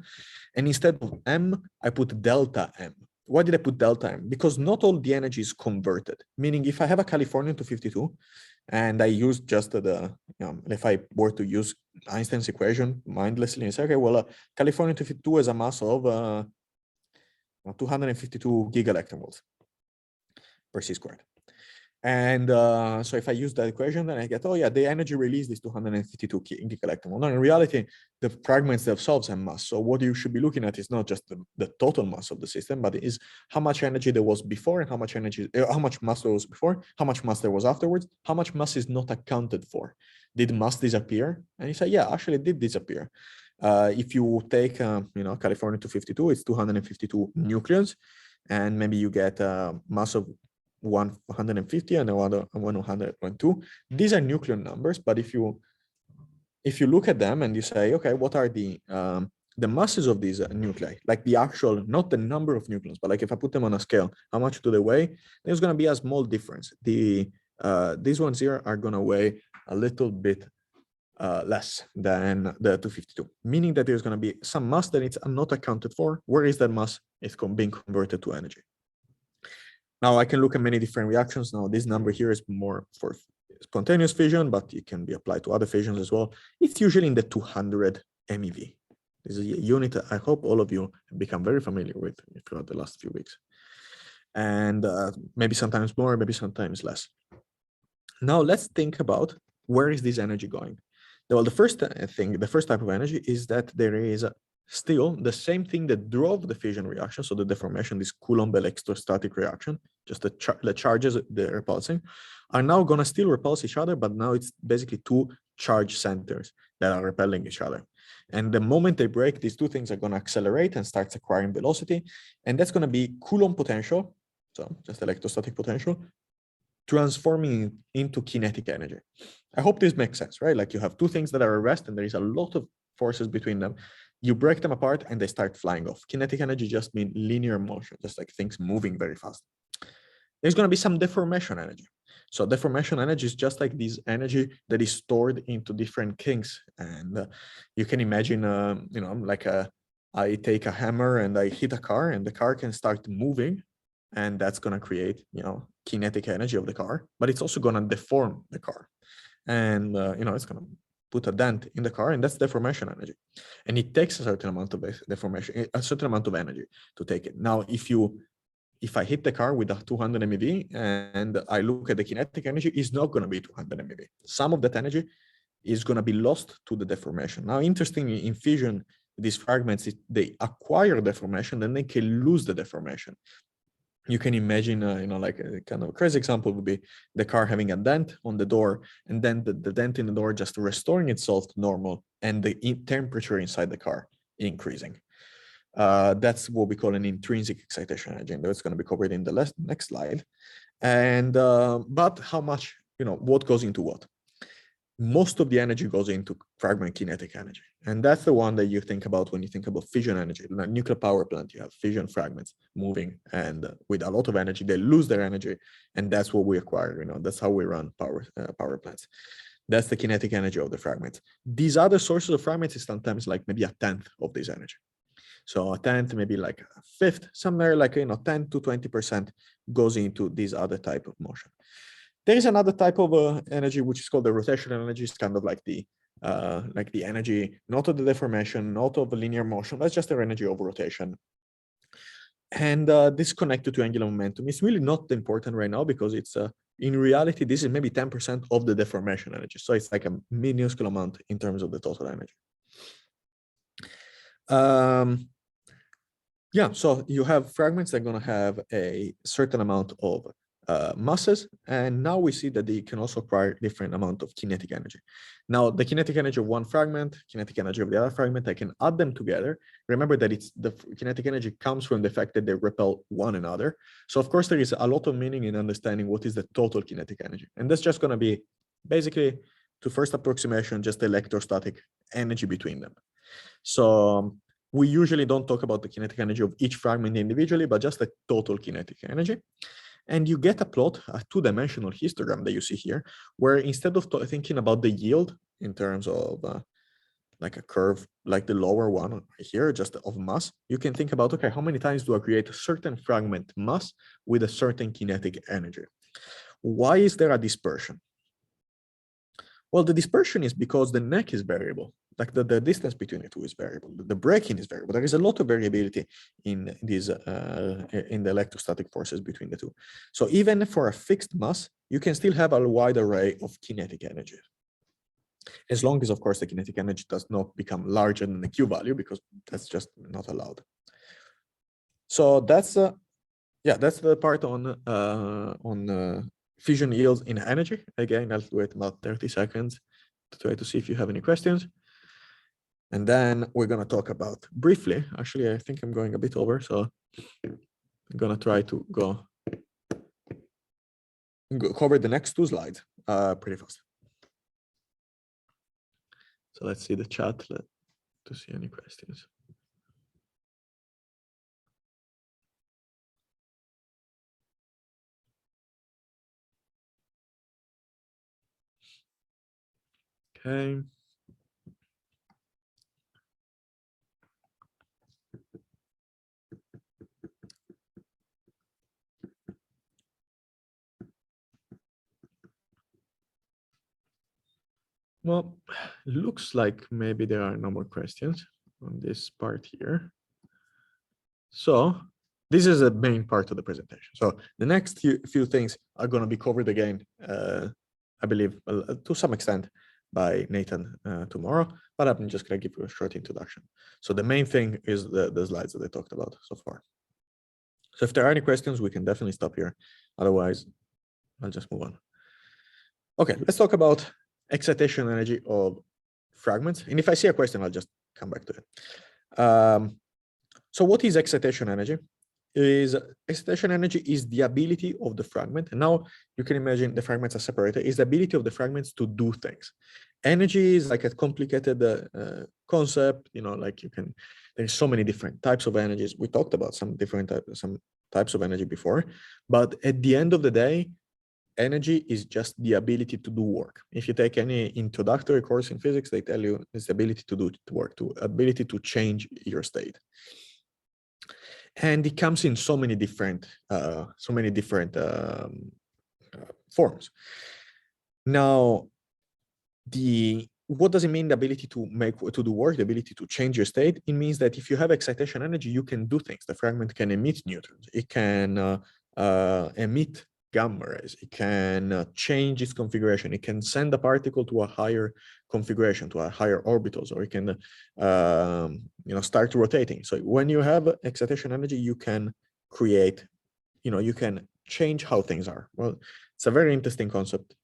And instead of M, I put delta M. Why did I put delta M? Because not all the energy is converted, meaning if I have a Californian 252 and I use just if I were to use Einstein's equation mindlessly and say, okay, well, Californian 252 has a mass of 252 gigaelectronvolts per c squared. And so if I use that equation, then I get, oh yeah, the energy released is 252 gigaelectronvolts. Now in reality, the fragments themselves have mass. So what you should be looking at is not just the total mass of the system, but it is how much energy there was before and how much mass there was before, how much mass there was afterwards, how much mass is not accounted for. Did mass disappear? And you say, yeah, actually it did disappear. If you take, California 252, it's 252 nucleons, and maybe you get a mass of 150 and another 100.2. These are nucleon numbers, but if you look at them and you say, okay, what are the the masses of these nuclei, like the actual, not the number of nucleons, but like if I put them on a scale, how much do they weigh? There's going to be a small difference. These ones here are going to weigh a little bit less than the 252, meaning that there's going to be some mass that it's not accounted for. Where is that mass? It's being converted to energy. Now I can look at many different reactions. Now this number here is more for spontaneous fission, but it can be applied to other fissions as well. It's usually in the 200 MeV. This is a unit that I hope all of you have become very familiar with throughout the last few weeks. And maybe sometimes more, maybe sometimes less. Now let's think about where is this energy going? Well, the first type of energy is that there is still the same thing that drove the fission reaction, so the deformation, this Coulomb electrostatic reaction, just the charges they're repulsing, are now going to still repulse each other, but now it's basically two charge centers that are repelling each other. And the moment they break, these two things are going to accelerate and start acquiring velocity, and that's going to be Coulomb potential, so just electrostatic potential, transforming into kinetic energy. I hope this makes sense, right? Like you have two things that are at rest and there is a lot of forces between them. You break them apart and they start flying off. Kinetic energy just means linear motion, just like things moving very fast. There's going to be some deformation energy. So deformation energy is just like this energy that is stored into different kinks. And you can imagine, like I take a hammer and I hit a car and the car can start moving. And that's going to create, kinetic energy of the car, but it's also going to deform the car. And, it's going to put a dent in the car, and that's deformation energy. And it takes a certain amount of deformation, a certain amount of energy to take it. Now, if I hit the car with a 200 MeV and I look at the kinetic energy, it's not going to be 200 MeV. Some of that energy is going to be lost to the deformation. Now, interestingly, in fission, these fragments, they acquire deformation, then they can lose the deformation. You can imagine, like a kind of a crazy example would be the car having a dent on the door, and then the dent in the door just restoring itself to normal, and the temperature inside the car increasing. That's what we call an intrinsic excitation energy, and that's going to be covered in the next slide. And but how much, what goes into what? Most of the energy goes into fragment kinetic energy. And that's the one that you think about when you think about fission energy. In a nuclear power plant, you have fission fragments moving, and with a lot of energy, they lose their energy. And that's what we acquire. That's how we run power plants. That's the kinetic energy of the fragments. These other sources of fragments is sometimes like maybe a tenth of this energy. So a tenth, maybe like a fifth, somewhere like 10 to 20% goes into this other type of motion. There is another type of energy which is called the rotational energy. It's kind of like the energy, not of the deformation, not of the linear motion, but just the energy of rotation. And this connected to angular momentum. It's really not important right now because it's in reality, this is maybe 10% of the deformation energy. So it's like a minuscule amount in terms of the total energy. Yeah, so you have fragments that are going to have a certain amount of masses, and now we see that they can also acquire different amount of kinetic energy. Now, the kinetic energy of one fragment, kinetic energy of the other fragment, I can add them together. Remember that it's the kinetic energy comes from the fact that they repel one another. So of course, there is a lot of meaning in understanding what is the total kinetic energy. And that's just going to be basically, to first approximation, just the electrostatic energy between them. So we usually don't talk about the kinetic energy of each fragment individually, but just the total kinetic energy. And you get a plot, a two-dimensional histogram that you see here, where instead of thinking about the yield in terms of like a curve, like the lower one here, just of mass, you can think about, okay, how many times do I create a certain fragment mass with a certain kinetic energy? Why is there a dispersion? Well, the dispersion is because the neck is variable. Like the distance between the two is variable. The breaking is variable. There is a lot of variability in these in the electrostatic forces between the two. So even for a fixed mass, you can still have a wide array of kinetic energy, as long as, of course, the kinetic energy does not become larger than the Q value, because that's just not allowed. So that's that's the part on fission yields in energy. Again, I'll wait about 30 seconds to try to see if you have any questions. And then we're going to talk about briefly, actually, I think I'm going a bit over, so I'm going to try to go cover the next two slides pretty fast. So let's see the chat to see any questions. Okay. Well, looks like maybe there are no more questions on this part here. So this is the main part of the presentation. So the next few things are going to be covered again, I believe, to some extent by Nathan tomorrow, but I'm just going to give you a short introduction. So the main thing is the slides that I talked about so far. So if there are any questions, we can definitely stop here. Otherwise, I'll just move on. Okay, let's talk about excitation energy of fragments. And if I see a question, I'll just come back to it. So what is excitation energy? Excitation energy is the ability of the fragment. And now you can imagine the fragments are separated. Is the ability of the fragments to do things. Energy is like a complicated concept. You know, like there's so many different types of energies. We talked about some types of energy before, but at the end of the day, energy is just the ability to do work. If you take any introductory course in physics, they tell you it's the ability to do work, the ability to change your state. And it comes in so many different forms. Now, what does it mean, the ability to do work, the ability to change your state? It means that if you have excitation energy, you can do things. The fragment can emit neutrons. It can emit gamma rays. It can change its configuration. It can send a particle to a higher configuration, to a higher orbitals, or it can start rotating. So when you have excitation energy, you can create, you can change how things are. Well, it's a very interesting concept,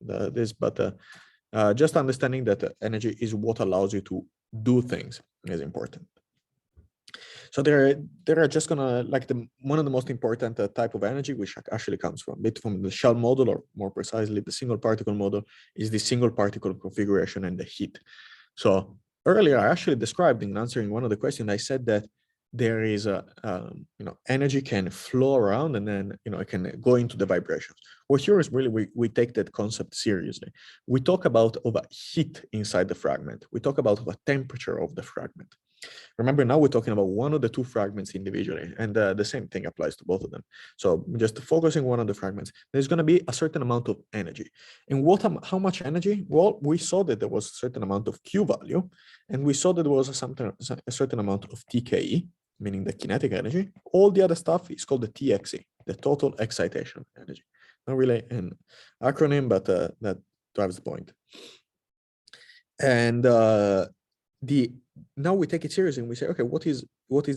just understanding that energy is what allows you to do things is important. So there are just gonna, like, one of the most important type of energy, which actually comes from the shell model, or more precisely the single particle model, is the single particle configuration and the heat. So earlier I actually described, in answering one of the questions, I said that there is energy can flow around, and then it can go into the vibrations. Well, here is really we take that concept seriously. We talk about of a heat inside the fragment. We talk about the temperature of the fragment. Remember, now we're talking about one of the two fragments individually, and the same thing applies to both of them. So just focusing one on the fragments, there's going to be a certain amount of energy. And how much energy? Well, we saw that there was a certain amount of Q value, and we saw that there was a certain amount of TKE, meaning the kinetic energy. All the other stuff is called the TXE, the total excitation energy. Not really an acronym, but that drives the point. And now we take it seriously, and we say, okay, what is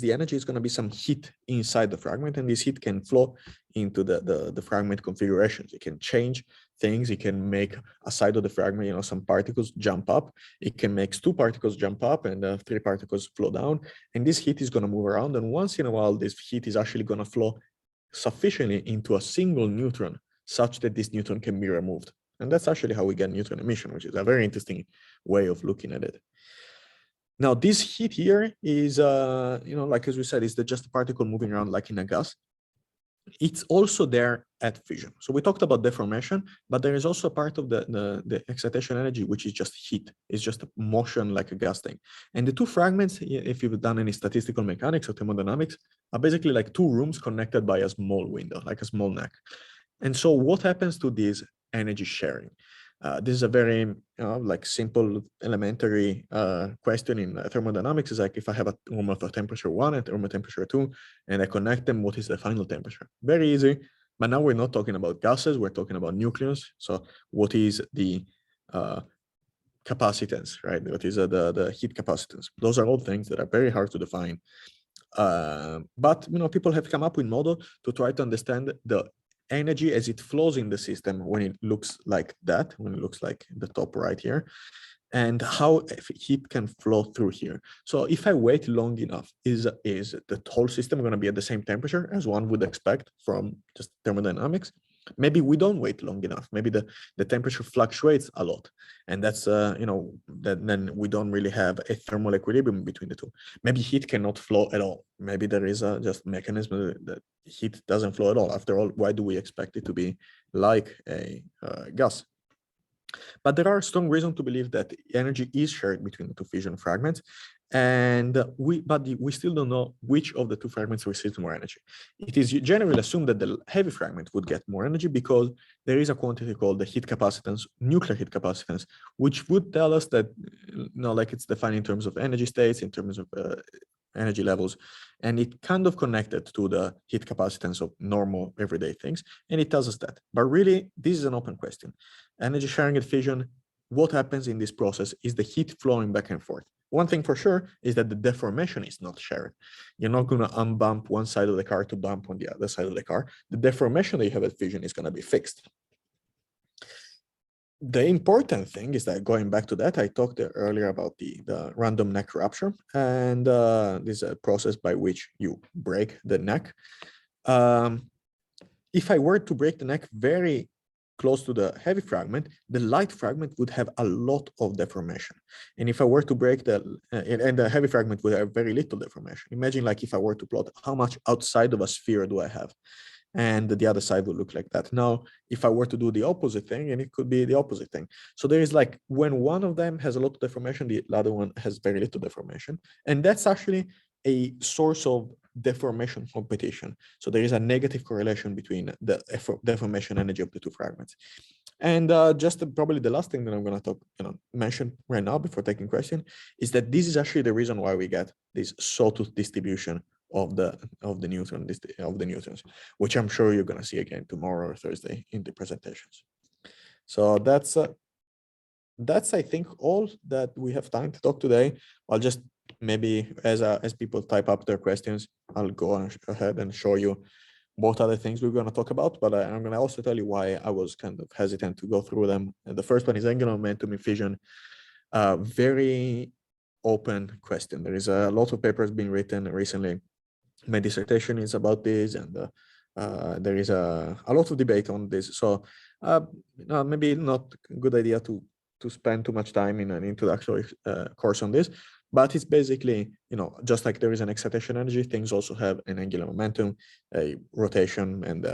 the energy? It's going to be some heat inside the fragment, and this heat can flow into the fragment configurations. It can change things. It can make a side of the fragment, some particles jump up. It can make two particles jump up and three particles flow down. And this heat is going to move around. And once in a while, this heat is actually going to flow sufficiently into a single neutron, such that this neutron can be removed. And that's actually how we get neutron emission, which is a very interesting way of looking at it. Now, this heat here is, like as we said, is just a particle moving around like in a gas. It's also there at fission. So we talked about deformation, but there is also a part of the excitation energy, which is just heat. It's just a motion like a gas thing. And the two fragments, if you've done any statistical mechanics or thermodynamics, are basically like two rooms connected by a small window, like a small neck. And so what happens to this energy sharing? This is a very simple elementary question in thermodynamics. Is like, if I have a room of temperature 1 and a room of temperature 2, and I connect them, what is the final temperature? Very easy. But now we're not talking about gases, we're talking about nucleons. So what is the capacitance, right? What is the heat capacitance? Those are all things that are very hard to define. But people have come up with model to try to understand the energy as it flows in the system when it looks like that, when it looks like the top right here, and how heat can flow through here. So if I wait long enough, is the whole system going to be at the same temperature as one would expect from just thermodynamics? Maybe we don't wait long enough. Maybe the temperature fluctuates a lot, and that's then we don't really have a thermal equilibrium between the two. Maybe heat cannot flow at all. Maybe there is just mechanism that heat doesn't flow at all. After all, why do we expect it to be like a gas? But there are strong reasons to believe that energy is shared between the two fission fragments. And we still don't know which of the two fragments receives more energy. It is generally assumed that the heavy fragment would get more energy because there is a quantity called the heat capacitance, nuclear heat capacitance, which would tell us that, like it's defined in terms of energy states, in terms of energy levels, and it kind of connected to the heat capacitance of normal everyday things, and it tells us that. But really, this is an open question. Energy sharing at fission, what happens in this process is the heat flowing back and forth. One thing for sure is that the deformation is not shared. You're not going to unbump one side of the car to bump on the other side of the car. The deformation that you have at fission is going to be fixed. The important thing is that, going back to that, I talked earlier about the random neck rupture, and this is a process by which you break the neck. If I were to break the neck very close to the heavy fragment, the light fragment would have a lot of deformation. And if I were to break and the heavy fragment would have very little deformation. Imagine like if I were to plot how much outside of a sphere do I have, and the other side would look like that. Now, if I were to do the opposite thing, and it could be the opposite thing. So there is like, when one of them has a lot of deformation, the other one has very little deformation. And that's actually a source of deformation competition. So there is a negative correlation between the deformation energy of the two fragments. And just probably the last thing that I'm going to mention right now before taking question is that this is actually the reason why we get this sawtooth distribution of the neutrons, which I'm sure you're going to see again tomorrow or Thursday in the presentations. So that's I think all that we have time to talk today. I'll just maybe as people type up their questions, I'll go ahead and show you what other things we're going to talk about, but I'm going to also tell you why I was kind of hesitant to go through them. And the first one is angular momentum in fission. Very open question. There is a lot of papers being written recently. My dissertation is about this, and there is a lot of debate on this. So maybe not a good idea to spend too much time in an introductory course on this. But it's basically, just like there is an excitation energy, things also have an angular momentum, a rotation, and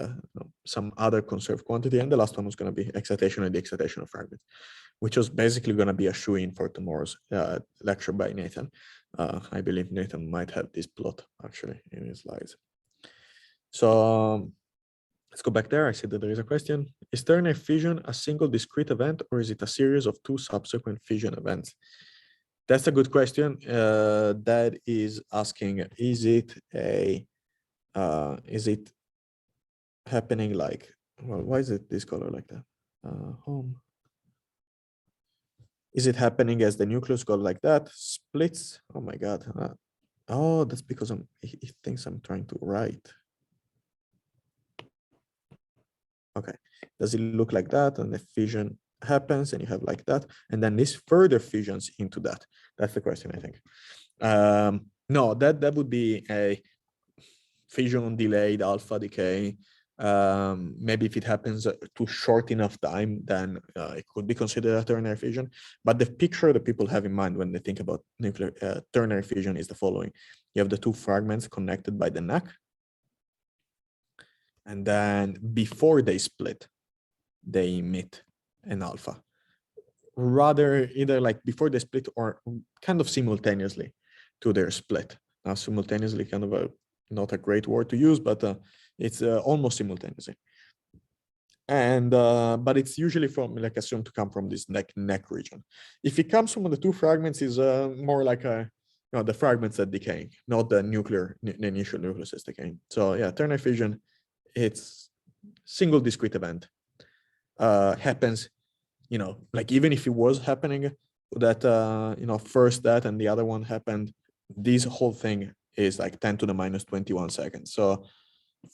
some other conserved quantity. And the last one was going to be excitation and the excitation of fragments, which was basically going to be a shoe-in for tomorrow's lecture by Nathan. I believe Nathan might have this plot actually in his slides. So let's go back there. I see that there is a question. Is ternary fission a single discrete event, or is it a series of two subsequent fission events? That's a good question. That is asking, is it happening like, well, why is it this color like that? Home. Is it happening as the nucleus got like that? Splits? Oh my God. Oh, that's because he thinks I'm trying to write. Okay. Does it look like that? And the fission happens and you have like that. And then this further fissions into that. That's the question, I think. No, that would be a fission delayed alpha decay. Maybe if it happens to short enough time, then it could be considered a ternary fission. But the picture that people have in mind when they think about nuclear ternary fission is the following. You have the two fragments connected by the neck. And then before they split, they emit an alpha. Rather, either like before they split or kind of simultaneously to their split. Now, simultaneously, kind of not a great word to use, but it's almost simultaneously. And but it's usually from assumed to come from this neck region. If it comes from the two fragments, is more like the fragments that decaying, not the initial nucleus is decaying. So yeah, ternary fission, it's single discrete event. Happens, like even if it was happening that first that and the other one happened, this whole thing is like 10 to the minus 21 seconds. So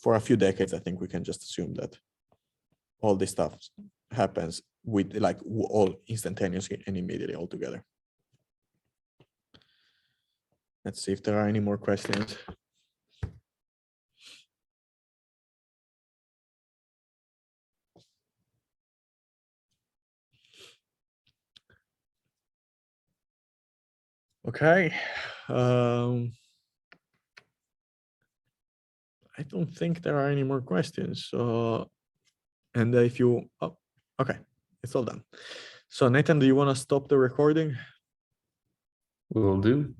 for a few decades, I think we can just assume that all this stuff happens with like all instantaneously and immediately all together. Let's see if there are any more questions. Okay. I don't think there are any more questions. So, and if you, okay, it's all done. So Nathan, do you want to stop the recording? Will do.